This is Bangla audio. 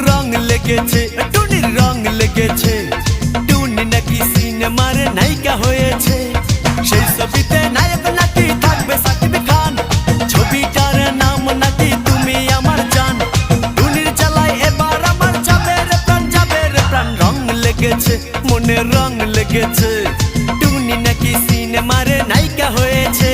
রং লেগেছে, টুনির রং লেগেছে। টুনি নাকি সিনেমার নায়িকা হয়েছে। সেই ছবিতে নায়ক নাকি থাকবে সাকিব খান। ছবিটার নাম নাকি তুমি আমার জান। টুনির জ্বালায় এবার আমার যাবে রে প্রাণ, যাবে রে প্রাণ। রং লেগেছে, মনে রং লেগেছে। টুনি নাকি সিনেমার নায়িকা হয়েছে।